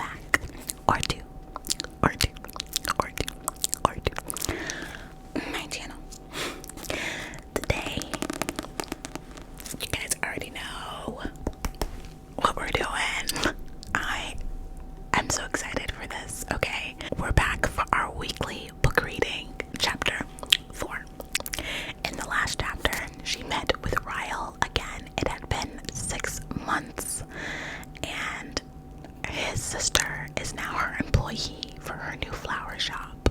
back. Or two. My channel. Today, you guys already know what we're doing. I'm so excited for this, okay? We're back for our weekly book reading, chapter 4. In the last chapter, she met with Ryle again. It had been 6 months, and his sister is now her employee for her new flower shop.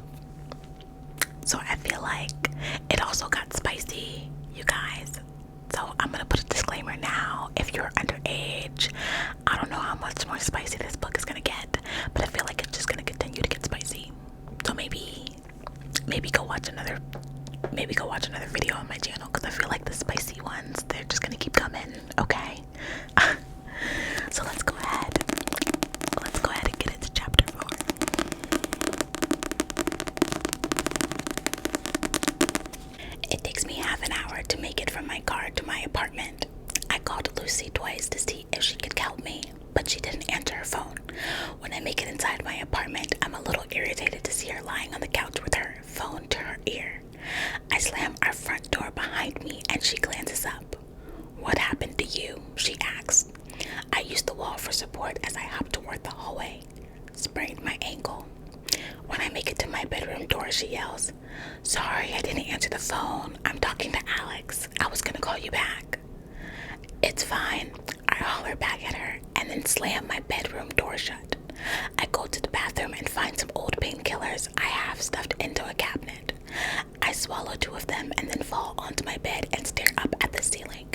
So I feel like it also got spicy, you guys. So I'm gonna put a disclaimer now. If you're underage, I don't know how much more spicy this book is gonna get, but I feel like it's just gonna continue to get spicy. So maybe go watch another video on my channel, because I feel like the spicy ones, they're just gonna keep coming, okay? So let's go ahead and get into chapter 4. It takes me half an hour to make it from my car to my apartment. I called Lucy twice to see if she could help me, but she didn't answer her phone. When I make it inside my apartment, I'm a little irritated to see her lying on the couch with her phone to her ear. I slam our front door behind me and she glances up. "What happened to you?" she asks. I use the wall for support as I hop toward the hallway. "Sprained my ankle." When I make it to my bedroom door, she yells, "Sorry, I didn't answer the phone. I'm talking to Alex. I was gonna call you back." "It's fine." I holler back at her and then slam my bedroom door shut. I go to the bathroom and find some old painkillers I have stuffed into a cabinet. I swallow 2 of them and then fall onto my bed and stare up at the ceiling.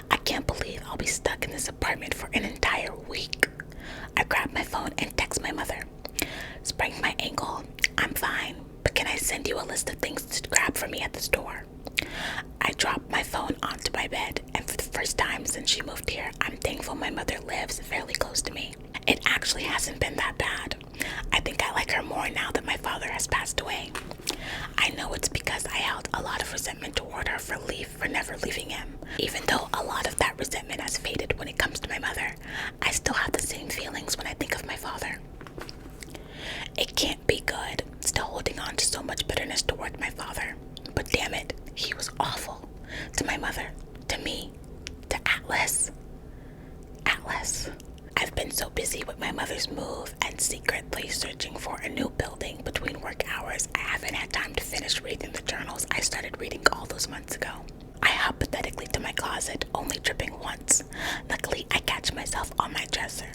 I can't believe I'll be stuck in this apartment for an entire week. I grab my phone and text my mother. "Sprained my ankle. I'm fine, but can I send you a list of things to grab for me at the store?" I drop my phone onto my bed, and for the first time since she moved here, I'm thankful my mother lives fairly close to me. It actually hasn't been that bad. I think I like her more now that my father has passed away. I know it's because I held a lot of resentment toward her for never leaving him. Even though a lot of that resentment has faded when it comes to my mother, I still have the same feelings when I think of my father. It can't be good, still holding on to so much bitterness toward my father. But damn it, he was awful. To my mother, to me, to Atlas. I've been so busy with my mother's move and secretly searching for a new building between work hours, I haven't had time to finish reading the journals I started reading all those months ago. I hop pathetically to my closet, only tripping once. Luckily, I catch myself on my dresser.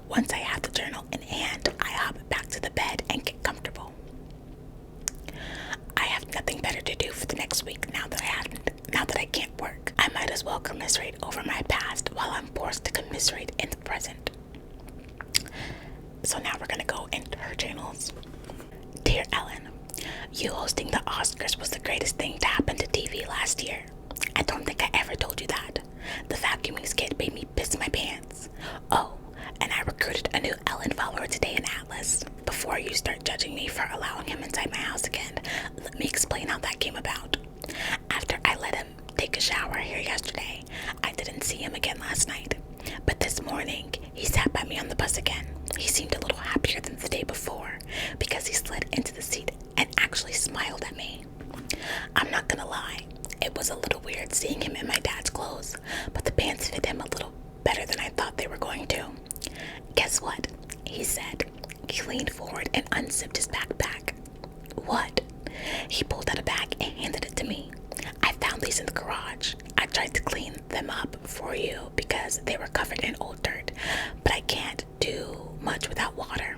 Once I have the journal in hand, I hop back to the bed and get comfortable. I have nothing better to do for the next week now that I can't work. I might as well commiserate over my past while I'm forced to commiserate in the present. So now we're gonna go into her journals. Dear Ellen, you hosting the Oscars was the greatest thing to happen to TV last year. I don't think I ever told you that. The vacuuming skit made me piss my pants. Oh, and I recruited a new Ellen follower today in Atlas. Before you start judging me for allowing him inside my house again, let me explain how that came about. After I let him take a shower here yesterday, I didn't see him again last night. But this morning, he sat by me on the bus again. He seemed a little happier than the day before because he slid into the seat and actually smiled at me. I'm not gonna lie, it was a little weird seeing him in my dad's clothes, but the pants fit him a little better than I thought they were going to. "Guess what?" he said. He leaned forward and unzipped his backpack. "What?" He pulled out a bag and handed it to me. "I found these in the garage. I tried to clean them up for you because they were covered in old dirt, but I can't do much without water."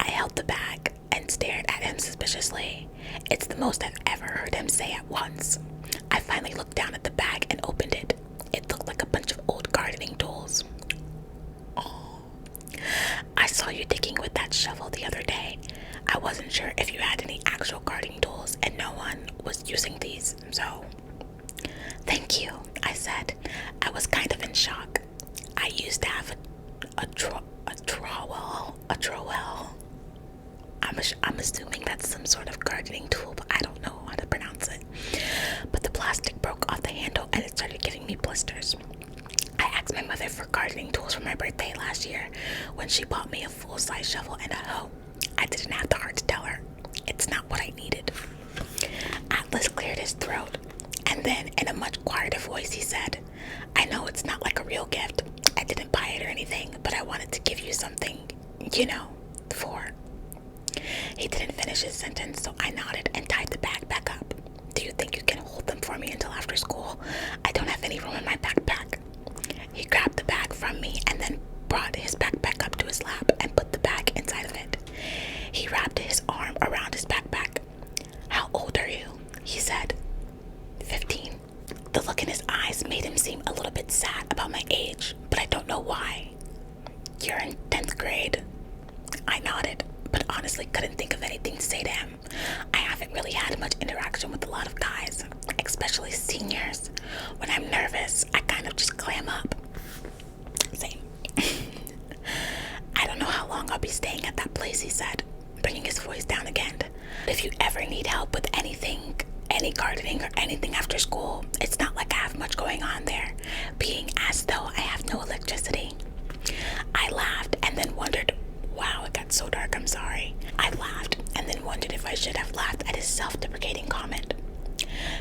I held the bag and stared at him suspiciously. It's the most I've ever heard him say at once. I finally looked down at the bag and opened it. It looked like a bunch of old gardening tools. "Oh, I saw you digging with that shovel the other day. I wasn't sure if you had any actual gardening tools and no one was using these, so..." "Thank you," I said. I was kind of in shock. I used to have a trowel. I'm assuming that's some sort of gardening tool, but I don't know how to pronounce it. But the plastic broke off the handle and it started giving me blisters. I asked my mother for gardening tools for my birthday last year when she bought me a full-size shovel and a hoe. I didn't have the heart to tell her. It's not what I needed. Atlas cleared his throat, and then in a much quieter voice he said, I know it's not like a real gift. I didn't buy it or anything, but I wanted to give you something, for. He didn't finish his sentence, so I nodded and tied the bag back up. Do you think you can hold them for me until after school? I don't have any room in my backpack. He grabbed the bag from me and then brought his backpack up to his lap and put the bag inside of it. He wrapped his arm around his backpack. How old are you? He said. 15. The look in his eyes made him seem a little bit sad about my age, but I don't know why. You're in 10th grade. I nodded, but honestly couldn't think of anything to say to him. I haven't really had much interaction with a lot of guys, especially seniors. When I'm nervous, I kind of just clam up. Same. I don't know how long I'll be staying at that place, he said, bringing his voice down again. If you ever need help with anything, any gardening or anything after school, it's not like I have much going on there, being as though I have no electricity. I laughed and then wondered, wow, it got so dark, I'm sorry. I laughed and then wondered if I should have laughed at his self-deprecating comment.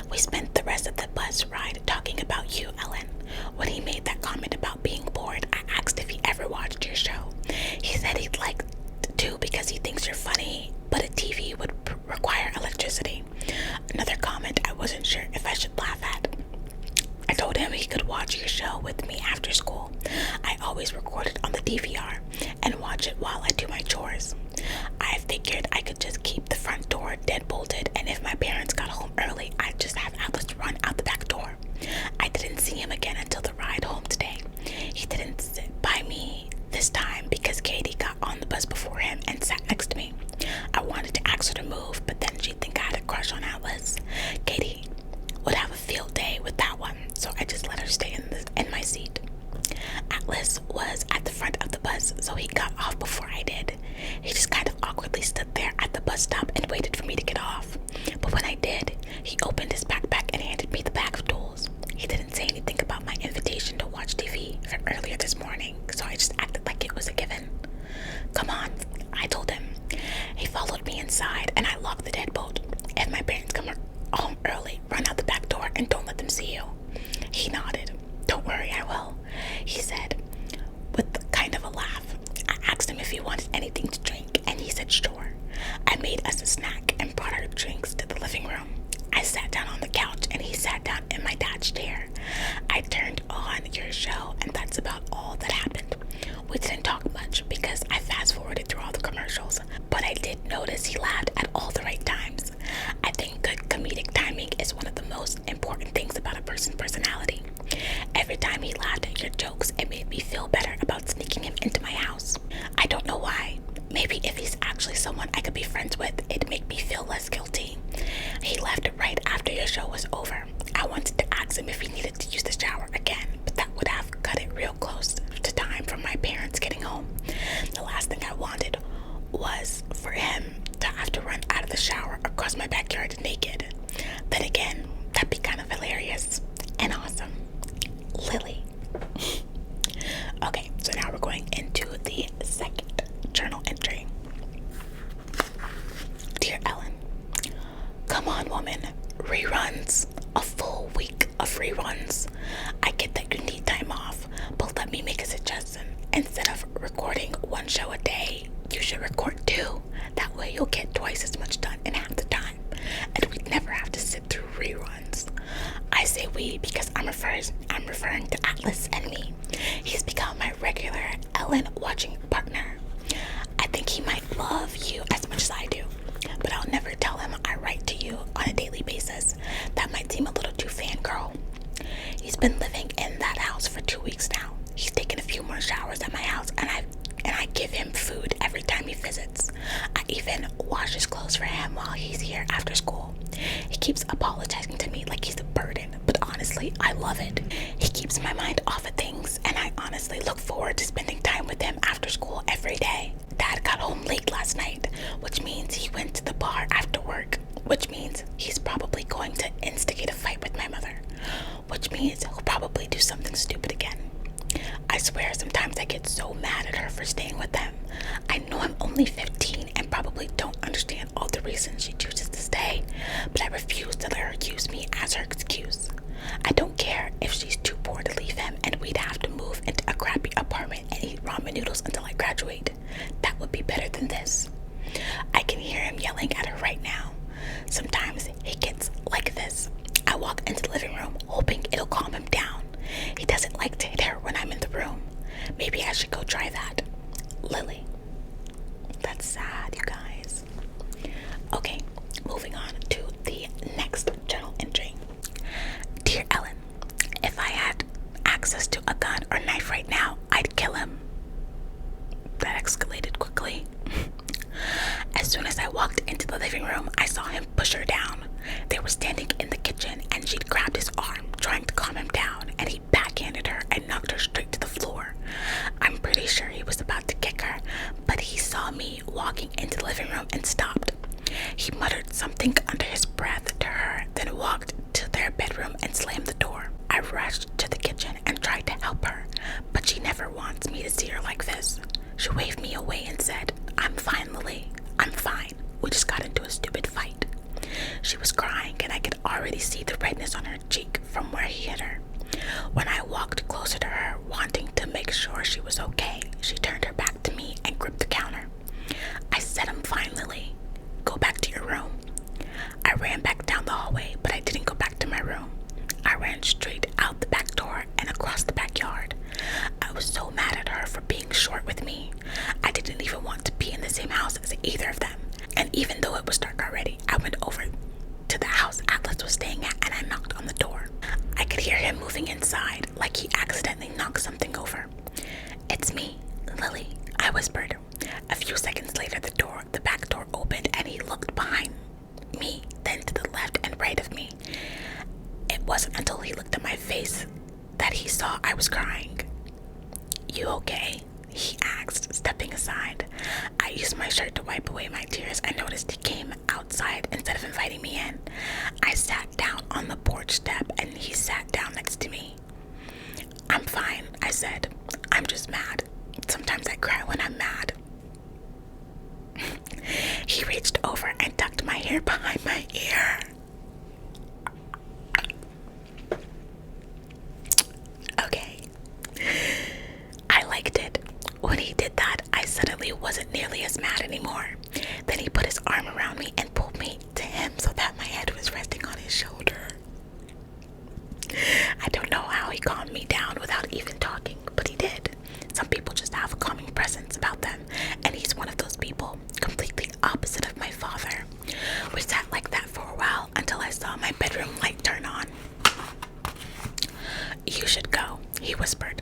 We spent the rest of the bus ride talking about you, Ellen. When he made that comment about being bored, I asked if he ever watched your show. He said he'd like to because he thinks you're funny, but a TV would require electricity. Another comment I wasn't sure if I should laugh at. I told him he could watch your show with me after school. I always record it on the DVR and watch it while I do my chores. I figured I could just keep the front door deadbolted, and if my parents got home early, I'd just have Atlas run out the back door. I didn't see him again until the ride home today. He didn't sit by me this time because Katie got on the bus before him and sat next to me. I wanted to ask her to move, but then she'd think I had a crush on Atlas. Katie would have a field day with that one, so I just let her stay in my seat. Atlas was at the front of the bus, so he got off before I did. He just kind of awkwardly stood there at the bus stop and waited for me to get off. But when I did, he opened his backpack and handed me the bag of tools. He didn't say anything about my invitation to watch TV from earlier this morning, so I just acted like it was a given. Come on, I told him. He followed me inside and I locked the deadbolt. If my parents come home early, run out the back door and don't let them see you. He nodded. Don't worry, I will, he said with kind of a laugh. I asked him if he wanted anything to drink and he said sure. I made us a snack and brought our drinks to the living room. I sat down on the couch and he sat down in my dad's chair. I turned on your show and that's about all that happened. We didn't talk much because I fast forwarded through all the commercials, but I did notice he laughed at all the right times. I think good comedic timing is one of the most important things about a person's personality. Every time he laughed at your jokes, it made me feel better about sneaking him into my house. I don't know why. Maybe if he's actually someone I could be friends with, it'd make me feel less guilty. He left right after your show was over. I wanted to ask him if he needed to use the shower again, but that would have cut it real close to time from my parents getting home. The last thing I wanted was for him to have to run out of the shower across my backyard naked. Then again, that'd be kind of hilarious and awesome. Lily. Okay, so now we're going into the second journal entry. Dear Ellen, come on, woman. Reruns. A full week of reruns. I get that you need time off, but let me make a suggestion. Instead of recording one show a day, you should record 2. That way you'll get twice as much done in half the time, and we'd never have to sit through reruns. I say we because I'm referring to Atlas and me. He's become my regular Ellen watching partner. I think he might love you as much as I do, but I'll never tell him I write to you on a daily basis. That might seem a little too fangirl. He's been living in that house for 2 weeks now. He's taken a few more showers at my house, and I give him food every time he visits. I even wash his clothes for him while he's here after school. He keeps apologizing to me like he's a burden, but honestly, I love it. He keeps my mind off of things, and I honestly look forward to spending time with him after school every day. Dad got home late last night, which means he went to the bar after work, which means he's probably going to instigate a fight with my mother, which means he'll probably do something stupid again. mad at her for staying with them. I know I'm only 15 and probably don't understand all the reasons she chooses to stay, but I refuse to let her use me as her excuse. I don't care if she's too poor to leave him and we'd have to move into a crappy apartment and eat ramen noodles until I graduate. That would be better than this. I can hear him yelling at her right now. Sometimes he gets like this. I walk into the living room hoping it'll calm him down. He doesn't like to hit her when I'm in the room. Maybe I should go try that. Lily. That's sad, you guys. Okay, moving on to the next journal entry. Dear Ellen, if I had access to a gun or knife right now, I'd kill him. That escalated quickly. As soon as I walked into the living room, I saw him push her down. They were standing in the kitchen and she'd grabbed his arm, trying to calm him down, and he backhanded her and knocked her straight to the floor. I'm pretty sure he was about to kick her, but he saw me walking into the living room and stopped. He muttered something under his breath to her, then walked to their bedroom and slammed the door. I rushed to the kitchen and tried to help her, but she never wants me to see her like this. She waved me away and said, I'm fine, Lily. I'm fine. We just got into a stupid fight. She was crying and I could already see the redness on her cheek from where he hit her. When I walked closer to her, wanting to make sure she was okay, she turned her back to me and gripped the counter. I said, I'm fine, Lily. Go back to your room. I ran back down the hallway, but I didn't go back to my room. I ran straight out the back door and across the backyard. I was so mad at her for being short with me. I didn't even want to be in the same house as either of them. And even though it was dark already, I went over to the house Atlas was staying at and I knocked on the door. I could hear him moving inside, like he accidentally knocked something over. It's me, Lily, I whispered. A few seconds later, the back door opened and he looked behind me, then to the left and right of me. It wasn't until he looked at my face that he saw I was crying. You okay? He asked, stepping aside. I used my shirt to wipe away my tears and noticed he came outside instead of inviting me in. I sat down on the porch step and he sat down next to me. I'm fine, I said. I'm just mad. Sometimes I cry when I'm mad. He reached over and tucked my hair behind my ear. Okay. I liked it. When he did that, I suddenly wasn't nearly as mad anymore. Then he put his arm around me and pulled me to him so that my head was resting on his shoulder. I don't know how he calmed me down without even talking, but he did. Some people just have a calming presence about them, and he's one of those people, completely opposite of my father. We sat like that for a while until I saw my bedroom light turn on. You should go, he whispered.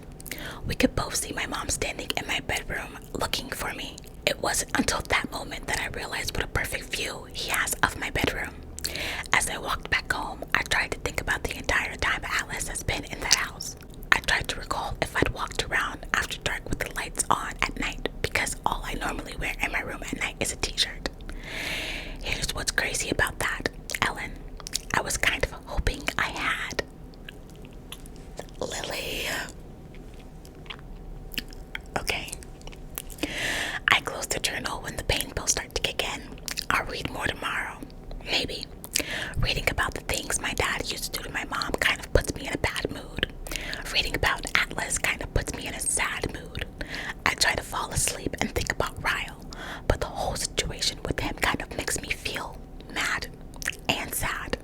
We could both see my mom standing in my bedroom looking for me. It wasn't until that moment that I realized what a perfect view he has of my bedroom. As I walked back home, I tried to think about the entire time Atlas has been in that house. I tried to recall if I'd walked around after dark with the lights on at night, because all I normally wear in my room at night is a t-shirt. Here's what's crazy about that, Ellen. I was kind of hoping I had. Lily. Okay. I close the journal when the pain pills start to kick in. I'll read more tomorrow. Maybe. Reading about the things my dad used to do to my mom kind of puts me in a bad mood. Reading about Atlas kind of puts me in a sad mood. I try to fall asleep and think about Ryle, but the whole situation with him kind of makes me feel mad and sad.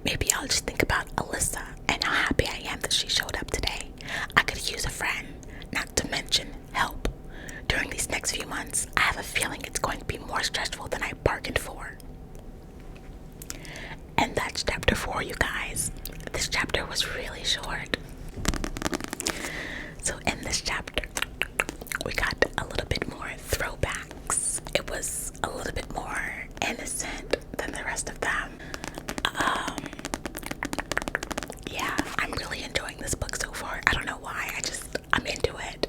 Maybe I'll just think about Alyssa and how happy I am that she showed up today. I could use a friend, not to mention help. During these next few months, I have a feeling it's going to be more stressful than I bargained for. And that's chapter 4, you guys. This chapter was really short. So in this chapter, we got a little bit more throwbacks. It was a little bit more innocent than the rest of them. Yeah, I'm really enjoying this book so far. I don't know why, I'm into it.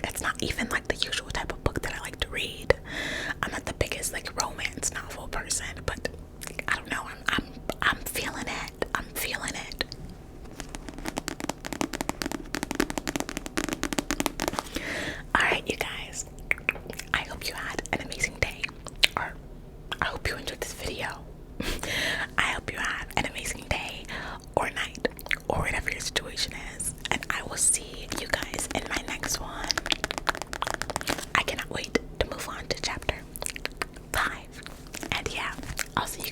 It's not even like the usual type of book that I like to read. I'm not the biggest romance novel person, but I don't know, I'm feeling it. I'm feeling it. this video. I hope you have an amazing day or night or whatever your situation is. And I will see you guys in my next one. I cannot wait to move on to chapter 5. And yeah, I'll see you